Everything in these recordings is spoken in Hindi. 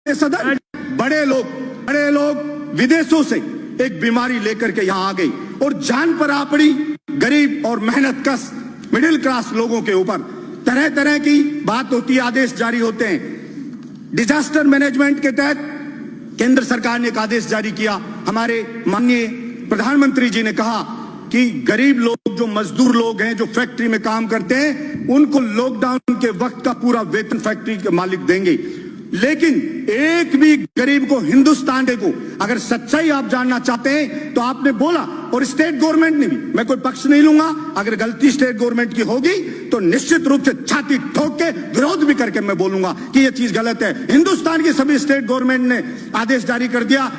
सदन बड़े लोग विदेशों से एक बीमारी लेकर के यहां आ गई और जान पर आ पड़ी गरीब और मेहनत कश मिडिल क्लास लोगों के ऊपर। तरह तरह की बात होती है, आदेश जारी होते हैं। डिजास्टर मैनेजमेंट के तहत केंद्र सरकार ने एक आदेश जारी किया। हमारे माननीय प्रधानमंत्री जी ने कहा कि गरीब लोग, जो मजदूर लोग हैं, जो फैक्ट्री में काम करते हैं, उनको लॉकडाउन के वक्त का पूरा वेतन फैक्ट्री के मालिक देंगे। लेकिन एक भी गरीब को, हिंदुस्तान को, अगर सच्चाई आप जानना चाहते हैं तो आपने बोला, और स्टेट गवर्नमेंट ने भी, मैं कोई पक्ष नहीं लूंगा, अगर गलती स्टेट गवर्नमेंट की होगी तो निश्चित रूप से छाती ठोक के विरोध भी करके मैं बोलूंगा कि यह चीज गलत है। हिंदुस्तान की सभी स्टेट गवर्नमेंट ने आदेश जारी कर दिया,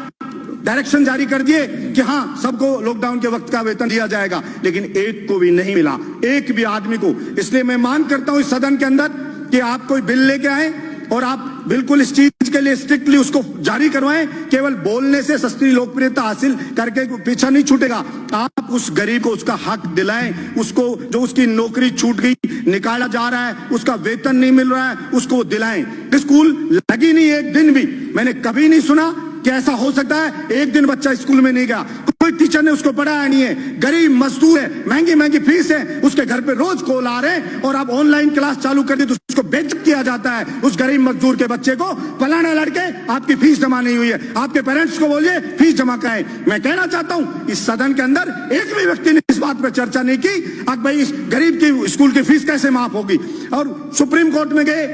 डायरेक्शन जारी कर दिए कि हां सबको लॉकडाउन के वक्त का वेतन दिया जाएगा, लेकिन एक को भी नहीं मिला, एक भी आदमी को। इसलिए मैं मांग करता हूं इस सदन के अंदर कि आप कोई बिल लेके आए और आप बिल्कुल इस चीज के लिए स्ट्रिक्टली उसको जारी करवाएं। केवल बोलने से सस्ती लोकप्रियता हासिल करके पीछा नहीं छूटेगा। आप उस गरीब को उसका हक दिलाएं, उसको जो उसकी नौकरी छूट गई, निकाला जा रहा है, उसका वेतन नहीं मिल रहा है, उसको दिलाएं। स्कूल लगी नहीं एक दिन भी, मैंने कभी नहीं सुना कि ऐसा हो सकता है एक दिन बच्चा स्कूल में नहीं गया, कोई टीचर ने उसको पढ़ाया नहीं है। गरीब मजदूर है, महंगी महंगी फीस है, उसके घर पे रोज कॉल आ रहे हैं और आप ऑनलाइन क्लास चालू कर दी तो उसको बेइज्जत किया जाता है। उस गरीब मजदूर के बच्चे को, फलाना लड़के आपकी फीस जमा नहीं हुई है, आपके पेरेंट्स को बोलिए फीस जमा कराएं। मैं कहना चाहता हूं इस सदन के अंदर एक भी व्यक्ति ने इस बात पर चर्चा नहीं की अब भाई इस गरीब की स्कूल की फीस कैसे माफ होगी। और सुप्रीम कोर्ट में गए,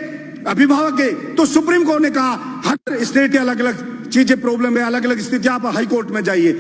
अभिभावक गए, तो सुप्रीम कोर्ट ने कहा हर स्टेट के अलग अलग चीजें प्रॉब्लम है, अलग अलग स्थिति, आप हाई कोर्ट में जाइए,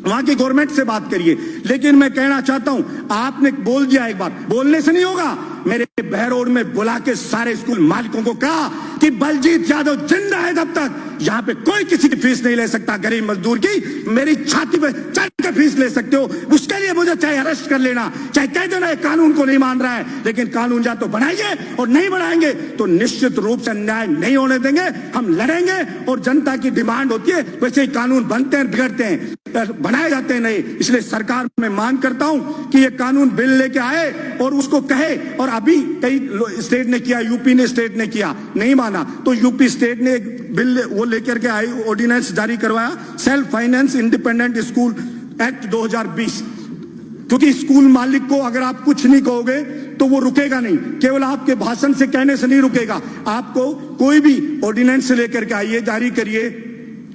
वहां की गवर्नमेंट से बात करिए। लेकिन मैं कहना चाहता हूं, आपने बोल दिया, एक बार बोलने से नहीं होगा। मेरे बहरोड में बुला के सारे स्कूल मालिकों को कहा कि बलजीत यादव जिंदा है तब तक यहां पे कोई किसी की फीस नहीं ले सकता गरीब मजदूर की। मेरी छाती पे चढ़ के फीस ले सकते हो, उसके लिए मुझे चाहे अरेस्ट कर लेना, चाहे कह देना कानून को नहीं मान रहा है, लेकिन कानून या तो बनाइए और नहीं बनाएंगे तो निश्चित रूप से अन्याय नहीं होने देंगे। हम लड़ेंगे और जनता की डिमांड होती है वैसे ही कानून बनते हैं, बिगड़ते हैं, बनाए जाते हैं नहीं। इसलिए सरकार में मांग करता हूं कि ये कानून बिल लेके आए और उसको कहे। और अभी कई स्टेट ने किया, यूपी ने स्टेट ने किया, नहीं माना तो यूपी स्टेट ने एक बिल वो लेकर के आई, ऑर्डिनेंस जारी करवाया, self finance independent school act 2020। क्योंकि स्कूल मालिक को अगर आप कुछ नहीं कहोगे तो वो रुकेगा नहीं, केवल आपके भाषण से कहने से नहीं रुकेगा। आपको कोई भी ऑर्डिनेंस लेकर के आइए, जारी करिए,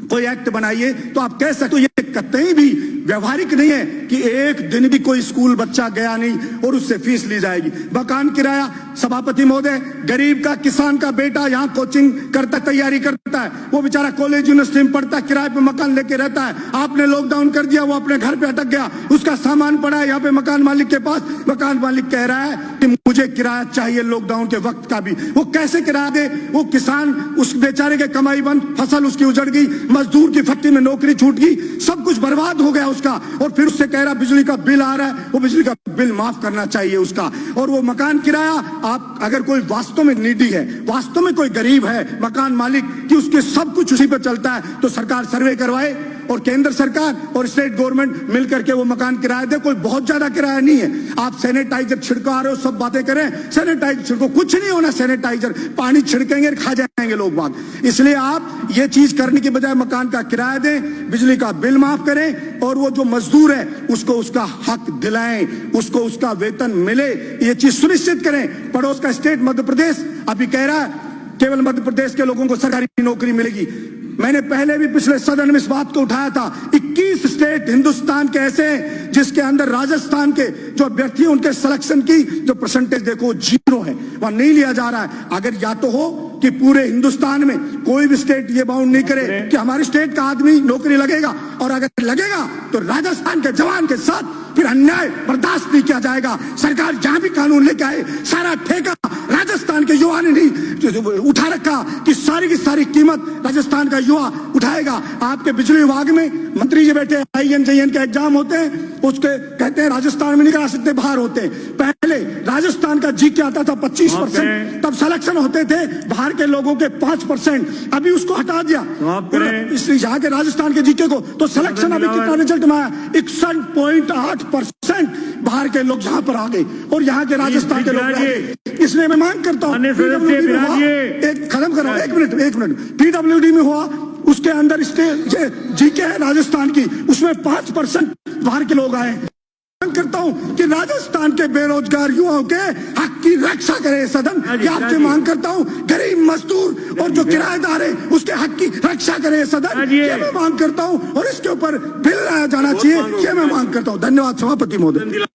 कोई एक्ट बनाइए तो आप कह सकते हो। ये कतई भी व्यवहारिक नहीं है कि एक दिन भी कोई स्कूल बच्चा गया नहीं और उससे फीस ली जाएगी। मकान किराया, सभापति महोदय, गरीब का, किसान का बेटा यहाँ कोचिंग करता, तैयारी करता है, वो बेचारा कॉलेज यूनिवर्सिटी में पढ़ता है, किराए पे मकान लेके रहता है। आपने लॉकडाउन कर दिया, वो अपने घर पे अटक गया, उसका सामान पड़ा है यहाँ पे मकान मालिक के पास। मकान मालिक कह रहा है कि मुझे किराया चाहिए लॉकडाउन के वक्त का भी। वो कैसे किराया दे? वो किसान, उस बेचारे के कमाई बंद, फसल उसकी उजड़ गई, मजदूर की फैक्ट्री में नौकरी छूट गई, सब कुछ बर्बाद हो गया उसका। और फिर उससे कह रहा बिजली का बिल आ रहा है, वो बिजली का बिल माफ करना चाहिए उसका। और वो मकान किराया, आप अगर कोई वास्तव में नीडी है, वास्तव में कोई गरीब है, मकान मालिक कि उसके सब कुछ उसी पर चलता है, तो सरकार सर्वे करवाए और केंद्र सरकार और स्टेट गवर्नमेंट मिलकर के वो मकान किराया दे। कोई बहुत ज्यादा किराया नहीं है। आप सैनिटाइजर छिड़का रहे हो, सब बातें करें, सैनिटाइजर छिड़को, कुछ नहीं होना सैनिटाइजर, पानी छिड़केंगे खा जाएंगे लोग बाग। इसलिए आप ये चीज करने के बजाय मकान का किराया दें, बिजली का बिल माफ करें और वो जो मजदूर है उसको उसका हक दिलाएं, उसको उसका वेतन मिले, ये चीज सुनिश्चित करें। पड़ोस का स्टेट मध्य प्रदेश अभी कह रहा है केवल मध्य प्रदेश के लोगों को सरकारी नौकरी मिलेगी। मैंने पहले भी पिछले सदन में इस बात को उठाया था। 21 स्टेट हिंदुस्तान के ऐसे हैं जिसके अंदर राजस्थान के जो अभ्यर्थी हैं उनके सिलेक्शन की जो परसेंटेज देखो 0 है, वहां नहीं लिया जा रहा है। अगर या तो हो कि पूरे हिंदुस्तान में कोई भी स्टेट ये बाउंड नहीं करे कि हमारी स्टेट का आदमी नौकरी लगेगा, और अगर लगेगा तो राजस्थान के जवान के साथ फिर अन्याय बर्दाश्त नहीं किया जाएगा। सरकार जहां भी कानून लेके आए, सारा ठेका राजस्थान के युवा ने नहीं उठा रखा कि सारी की सारी कीमत राजस्थान का युवा उठाएगा। आपके बिजली विभाग में मंत्री जी बैठे, INJN के एग्जाम होते हैं, उसके कहते हैं राजस्थान में नहीं करा सकते, बाहर होते हैं। पहले राजस्थान का जीके आता था 25%, तब सिलेक्शन होते थे बाहर के लोगों के 5%, अभी उसको हटा दिया यहाँ के राजस्थान के जीके को, तो सिलेक्शन अभी कितना रिजल्ट में आया 61.8%। बाहर के लोग यहाँ पर आ गए और यहाँ के राजस्थान के लोग रह गए। इसलिए मैं मांग करता हूँ एक खत्म करो, एक मिनट PWD में हुआ, उसके अंदर जीके है राजस्थान की, उसमें 5% बाहर के लोग आए। मांग करता हूँ कि राजस्थान के बेरोजगार युवाओं के हक की रक्षा करे सदन। ये आपसे मांग करता हूँ, गरीब मजदूर और जो किराएदार है उसके हक की रक्षा करे सदन। ये मैं मांग करता हूँ और इसके ऊपर बिल लाया जाना चाहिए, ये मैं मांग करता हूँ। धन्यवाद सभापति महोदय।